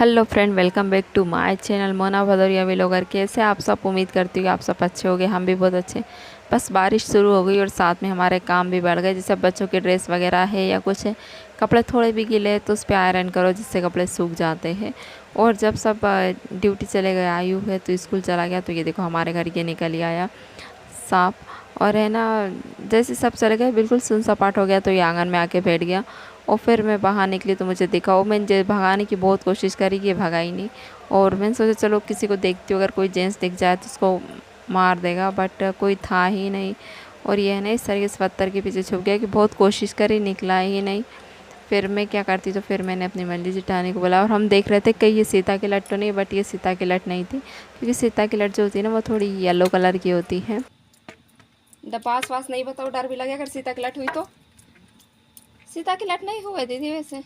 Hello friend, welcome back to my channel Mona Bhadauria vlogger. कैसे आप सब? उम्मीद करती हूँ कि आप सब अच्छे होंगे। हम भी बहुत अच्छे। बस बारिश शुरू हो गई और साथ में हमारे काम भी बढ़ गए। जैसे बच्चों के ड्रेस वगैरह है या कुछ है, कपड़े थोड़े भी गीले हैं तो उस पर आयरन करो जिससे कपड़े सूख जाते हैं। और जब सब ड्यूटी चले गए, आयु है तो स्कूल चला गया, तो ये देखो हमारे घर ये निकल ही आया सांप। और है ना, जैसे सब चले गए बिल्कुल सुन सपाट हो गया, तो ये आंगन में आके बैठ गया। और फिर मैं बाहर निकली तो मुझे दिखा। वो मैंने भगाने की बहुत कोशिश करी कि ये भगा ही नहीं। और मैंने सोचा चलो किसी को देखती हूँ, अगर कोई जेंट्स दिख जाए तो उसको मार देगा, बट कोई था ही नहीं। और ये है ना इस तरीके से पत्थर के पीछे छुप गया कि बहुत कोशिश करी, निकला ही नहीं। फिर मैं क्या करती, तो फिर मैंने अपनी मंडी जिठानी को बोला और हम देख रहे थे कहीं ये सीता की लट तो नहीं, बट ये सीता की लट नहीं थी, क्योंकि सीता की लट जो होती है ना वो थोड़ी येलो कलर की होती है। पास वास नहीं बताओ, डर भी लगे अगर सीता की लट हुई तो। सीता की लट नहीं हुए दीदी वैसे।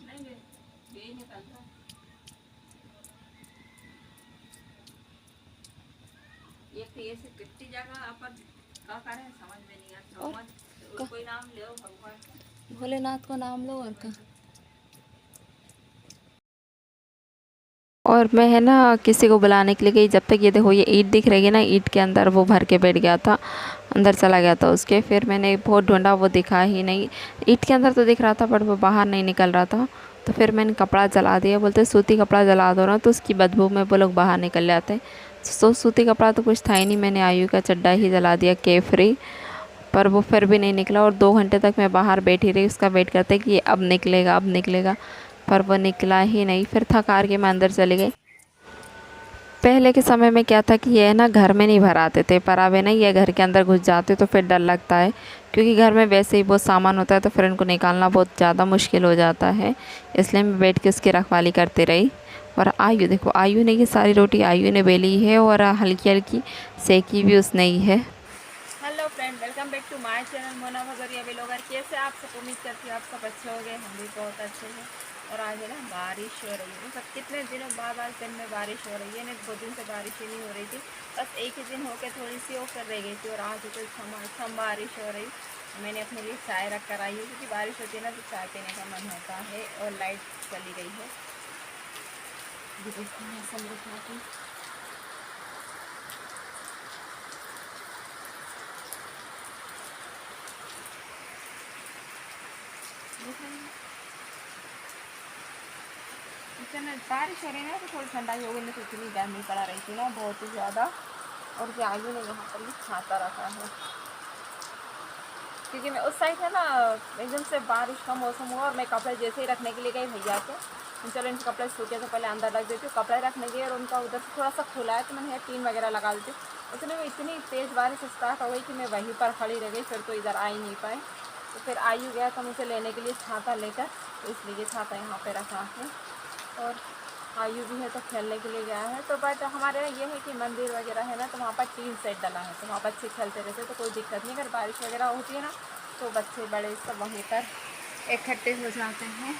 और कोई नाम लो भगवान, भोलेनाथ को नाम लो और का। और मैं है ना किसी को बुलाने के लिए गई, जब तक ये देखो ये ईंट दिख रही है ना, ईंट के अंदर वो भर के बैठ गया था, अंदर चला गया था उसके। फिर मैंने बहुत ढूंढा, वो दिखा ही नहीं। ईंट के अंदर तो दिख रहा था बट वो बाहर नहीं निकल रहा था। तो फिर मैंने कपड़ा जला दिया, बोलते सूती कपड़ा जला दो ना तो उसकी बदबू में वो लोग बाहर निकल जाते। तो सूती कपड़ा तो कुछ था ही नहीं, मैंने आयु का चड्डा ही जला दिया केफरी। पर वो फिर भी नहीं निकला और 2 घंटे तक मैं बाहर बैठी रही उसका वेट करते कि ये अब निकलेगा अब निकलेगा। पर वो निकला ही नहीं। फिर थक हार के मैं अंदर चली गई। पहले के समय में क्या था कि ये ना घर में नहीं भर आते थे, पर अब है ना ये घर के अंदर घुस जाते तो फिर डर लगता है, क्योंकि घर में वैसे ही बहुत सामान होता है तो फिर इनको निकालना बहुत ज़्यादा मुश्किल हो जाता है। इसलिए मैं बैठ के उसकी रखवाली करते रही। और आयु देखो, आयु ने ये सारी रोटी आयु ने बेली है और हल्की हल्की सेकी भी उसने ही है। Hello friend, welcome back to my channel Mona Bhadauria vlogger. कैसे आप सब? उम्मीद करती हूँ आप सब अच्छे हो गए। हम भी बहुत अच्छे हैं। और आज है ना बारिश हो रही है, सब कितने दिनों बाद आज दिन में बारिश हो रही है। नहीं 2 दिन से बारिश ही नहीं हो रही थी, बस एक ही दिन होकर थोड़ी सी ऑफर रह गई थी। और आज तो छम बारिश हो रही। मैंने अपने लिए चाय रख कर आई हूँ, क्योंकि बारिश होती है ना तो चाय पीने का मन होता है। और लाइट चली गई है, मौसम दिखा। बारिश हो रही है ना तो थोड़ी ठंडाई हो गई, नहीं तो इतनी गर्मी पड़ा रही थी ना बहुत ही ज़्यादा। और आयु ने यहाँ पर भी छाता रखा है, क्योंकि मैं उस साइड है ना एकदम से बारिश का मौसम हुआ और मैं कपड़े जैसे ही रखने के लिए गई भैया के, चलो इनके कपड़े सूखे तो पहले अंदर रख देती हूँ। कपड़े रखने गए और उनका उधर से थोड़ा सा खुला है तो मैंने टीन वगैरह लगा देती हूँ। उतने में इतनी तेज़ बारिश स्टार्ट हो गई कि मैं वहीं पर खड़ी रह गई, फिर तो इधर आ ही नहीं पाए। तो फिर आयु गया था मुझे लेने के लिए छाता लेकर, तो इसलिए छाता यहाँ पर रखा है। और आयु भी है तो खेलने के लिए गया है। तो बट हमारे यहाँ ये है कि मंदिर वगैरह है ना, तो वहाँ पर टीन सेट डला है, तो वहाँ बच्चे खेलते रहते हैं, तो कोई दिक्कत नहीं। अगर बारिश वगैरह होती है ना तो बच्चे बड़े सब वहीं पर इकट्ठे हो जाते हैं।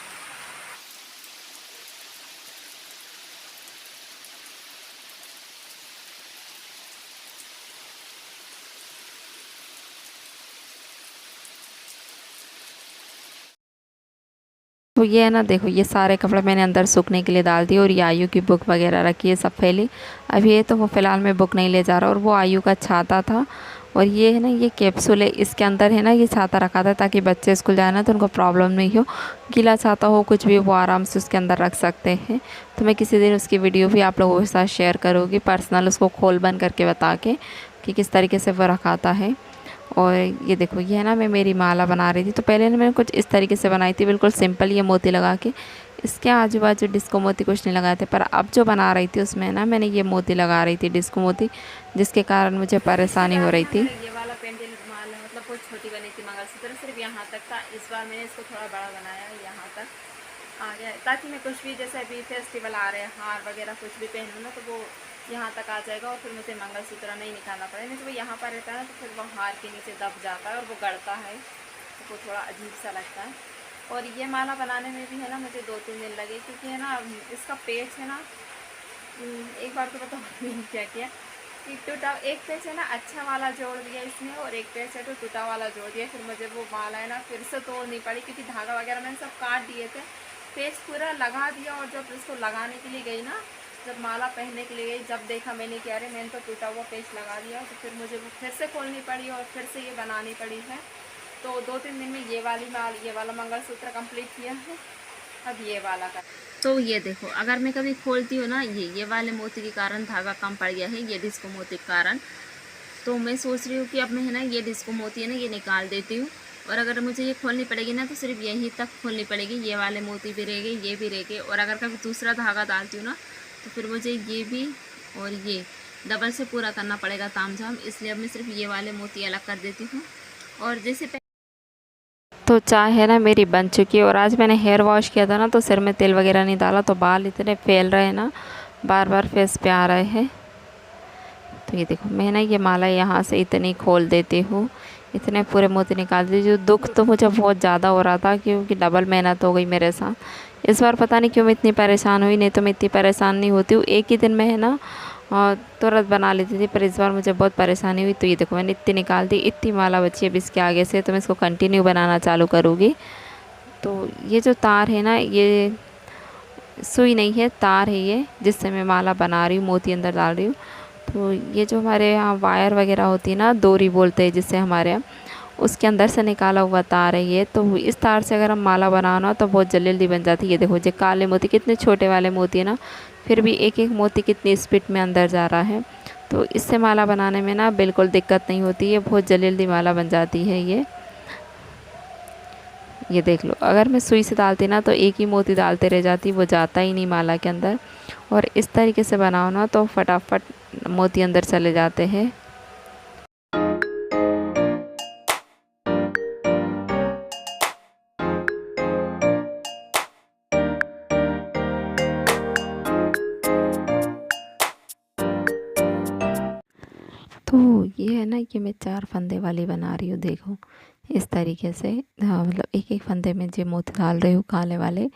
तो ये है ना, देखो ये सारे कपड़े मैंने अंदर सूखने के लिए डाल दिए और ये आयु की बुक वगैरह रखी है सब फैली। अभी ये तो वो फ़िलहाल मैं बुक नहीं ले जा रहा। और वो आयु का छाता था। और ये है ना ये कैप्सूल है, इसके अंदर है ना ये छाता रखा था ताकि बच्चे स्कूल जाए ना तो उनको प्रॉब्लम नहीं हो, गीला छाता हो कुछ भी वो आराम से उसके अंदर रख सकते हैं। तो मैं किसी दिन उसकी वीडियो भी आप लोगों के साथ शेयर करूँगी, पर्सनल उसको खोल बंद करके बता के कि किस तरीके से वो रखाता है। और ये देखो ये है ना मैं मेरी माला बना रही थी, तो पहले ना मैंने कुछ इस तरीके से बनाई थी, बिल्कुल सिंपल ये मोती लगा के। इसके आजू बाजू डिस्को मोती कुछ नहीं लगाए थे, पर अब जो बना रही थी उसमें ना मैंने ये मोती लगा रही थी, डिस्को मोती, जिसके कारण मुझे परेशानी हो रही थी। ये वाला पेंडेंट माला मतलब बहुत छोटी बनी थी, मंगलसूत्र सिर्फ यहाँ तक था। इस बार मैंने इसको थोड़ा बड़ा बनाया, यहाँ तक आ गया, ताकि मैं कुछ भी जैसे अभी फेस्टिवल आ रहे हैं हार वगैरह कुछ भी पहनूँ ना तो वो यहाँ तक आ जाएगा और फिर मुझे मंगलसूत्र नहीं निकालना पड़ेगा। नहीं तो वो यहाँ पर रहता है ना तो फिर वो हार के नीचे दब जाता है और वो गड़ता है, तो वो थोड़ा अजीब सा लगता है। और ये माला बनाने में भी है ना मुझे 2-3 दिन लगे, क्योंकि है ना इसका पेच है ना, एक बार तो बताओ मैंने क्या किया कि टूटा एक पेच है ना अच्छा वाला जोड़ दिया इसमें, और एक पेच है तो टूटा वाला जोड़ दिया। फिर मुझे वो माला है ना फिर से तोड़नी पड़ी, क्योंकि धागा वगैरह मैंने सब काट दिए थे। पेस्ट पूरा लगा दिया और जब इसको लगाने के लिए गई ना, जब माला पहनने के लिए गई, जब देखा मैंने कि अरे मैंने तो टूटा हुआ पेस्ट लगा दिया, तो फिर मुझे वो फिर से खोलनी पड़ी और फिर से ये बनानी पड़ी है। तो 2-3 दिन में ये वाला मंगलसूत्र कंप्लीट किया है। अब ये वाला का तो ये देखो, अगर मैं कभी खोलती हूँ ना, ये वाले मोती के कारण धागा कम पड़ गया है, ये डिस्को मोती के कारण। तो मैं सोच रही हूँ कि अब मैं है ना ये डिस्को मोती है ना ये निकाल देती हूँ, और अगर मुझे ये खोलनी पड़ेगी ना तो सिर्फ यहीं तक खोलनी पड़ेगी, ये वाले मोती भी रह गए, ये भी रह गए। और अगर कभी दूसरा धागा डालती हूँ ना तो फिर मुझे ये भी और ये डबल से पूरा करना पड़ेगा तामझाम, इसलिए अब मैं सिर्फ ये वाले मोती अलग कर देती हूँ। और जैसे तो चाय है ना मेरी बन चुकी है, और आज मैंने हेयर वॉश किया था ना, तो सिर में तेल वगैरह नहीं डाला, तो बाल इतने फैल रहे हैं ना, बार बार फेस पे आ रहे हैं। तो ये देखो, मैं ना ये माला यहाँ से इतनी खोल देती हूँ, इतने पूरे मोती निकाल देती हूँ। दुख तो मुझे बहुत ज़्यादा हो रहा था क्योंकि डबल मेहनत हो गई मेरे साथ। इस बार पता नहीं क्यों मैं इतनी परेशान हुई, नहीं तो मैं इतनी परेशान नहीं होती हूँ, एक ही दिन में है ना तुरंत बना लेती थी, पर इस बार मुझे बहुत परेशानी हुई। तो ये देखो, मैंने इतनी निकाल दी, इतनी माला बची है अब इसके आगे से, तो मैं इसको कंटिन्यू बनाना चालू करूँगी। तो ये जो तार है ना, ये सुई नहीं है, तार है ये, जिससे मैं माला बना रही हूँ, मोती अंदर डाल रही हूँ। तो ये जो हमारे यहाँ वायर वगैरह होती है ना, डोरी बोलते हैं जिससे हमारे यहाँ, उसके अंदर से निकाला हुआ तार है ये। तो इस तार से अगर हम माला बनाओ ना तो बहुत जल्दी जल्दी बन जाती है। ये देखो, ये काले मोती कितने छोटे वाले मोती है ना, फिर भी एक एक मोती कितनी स्पीड में अंदर जा रहा है। तो इससे माला बनाने में ना बिल्कुल दिक्कत नहीं होती है, बहुत जल्दी जल्दी माला बन जाती है ये देख लो, अगर मैं सुई से डालती ना तो एक ही मोती डालते रह जाती, वो जाता ही नहीं माला के अंदर। और इस तरीके से बनाओ ना तो फटाफट मोती अंदर चले जाते हैं। तो ये है ना, ये मैं 4 फंदे वाली बना रही हूँ, देखो इस तरीके से। हाँ, मतलब एक एक फंदे में जो मोती डाल रही हूँ काले वाले,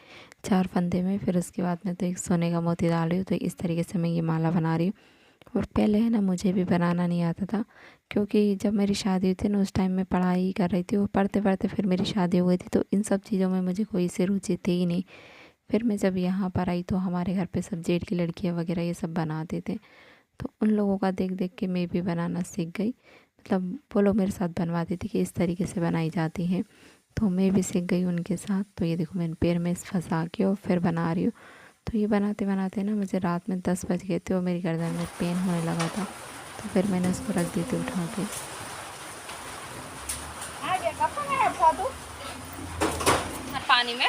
4 फंदे में, फिर उसके बाद में तो एक सोने का मोती डाल रही हूँ। तो इस तरीके से मैं ये माला बना रही हूँ। और पहले है ना मुझे भी बनाना नहीं आता था, क्योंकि जब मेरी शादी हुई थी ना उस टाइम मैं पढ़ाई कर रही थी, और पढ़ते पढ़ते फिर मेरी शादी हो गई थी, तो इन सब चीज़ों में मुझे कोई सी रुचि थी ही नहीं। फिर मैं जब यहाँ पर आई तो हमारे घर पे सब जेठ की लड़कियाँ वगैरह ये सब बनाते थे, तो उन लोगों का देख देख के मैं भी बनाना सीख गई। मतलब वो लोग मेरे साथ बनवाती थी कि इस तरीके से बनाई जाती है, तो मैं भी सीख गई उनके साथ। तो ये देखो, मैंने पैर में फंसा के और फिर बना रही हूँ। तो ये बनाते बनाते ना मुझे रात में 10 बज गए थे, और मेरी गर्दन में पेन होने लगा था, तो फिर मैंने उसको रख दी थी उठा के। पानी में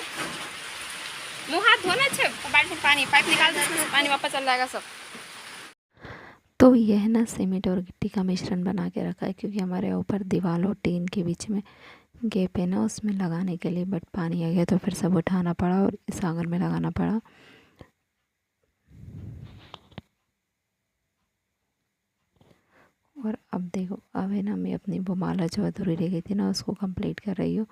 मुँह हाथ धोना अच्छे, बाल्टी पानी पाइप निकाल दो, उसमें से पानी वापस चल जाएगा सब। तो ये है ना सीमेंट और गिट्टी का मिश्रण बना के रखा है, क्योंकि हमारे ऊपर दीवार और टीन के बीच में गैप है ना, उसमें लगाने के लिए, बट पानी आ गया तो फिर सब उठाना पड़ा और इस आंगन में लगाना पड़ा। और अब देखो, अब है ना मैं अपनी वो माला जो अधूरी रह गई थी ना उसको कंप्लीट कर रही हूँ।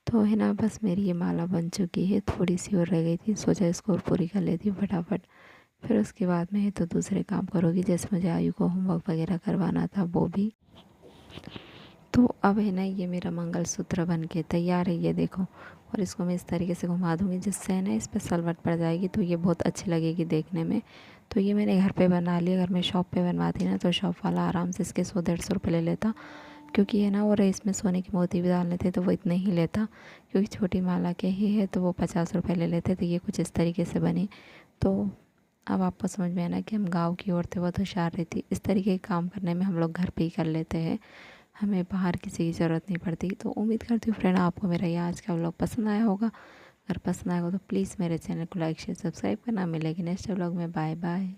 तो है ना बस मेरी ये माला बन चुकी है, थोड़ी सी और रह गई थी, सोचा इसको और पूरी कर लेती हूँ फटाफट। फिर उसके बाद में तो दूसरे काम करोगी, जैसे मुझे आयु को होमवर्क वगैरह करवाना था वो भी। तो अब है ना ये मेरा मंगलसूत्र बन के तैयार है, ये देखो। और इसको मैं इस तरीके से घुमा दूँगी जिससे है ना इस पर सलवट पड़ जाएगी, तो ये बहुत अच्छी लगेगी देखने में। तो ये मैंने घर पे बना लिया, अगर मैं शॉप पे बनवाती ना तो शॉप वाला आराम से इसके 100-150 रुपये ले लेता, क्योंकि है ना, और इसमें सोने के मोती भी डालने थे तो वो इतने ही लेता, क्योंकि छोटी माला के ही है तो वो 50 रुपये ले लेते। तो ये कुछ इस तरीके से बनी। तो अब आपको समझ में आना कि हम गाँव की औरतें बहुत होशियार रहती, इस तरीके के काम करने में हम लोग घर पे ही कर लेते हैं, हमें बाहर किसी की ज़रूरत नहीं पड़ती। तो उम्मीद करती हूँ फ्रेंड आपको मेरा ये आज का व्लॉग पसंद आया होगा। अगर पसंद आएगा तो प्लीज़ मेरे चैनल को लाइक शेयर सब्सक्राइब करना। मिलेगी नेक्स्ट व्लॉग में, बाय बाय।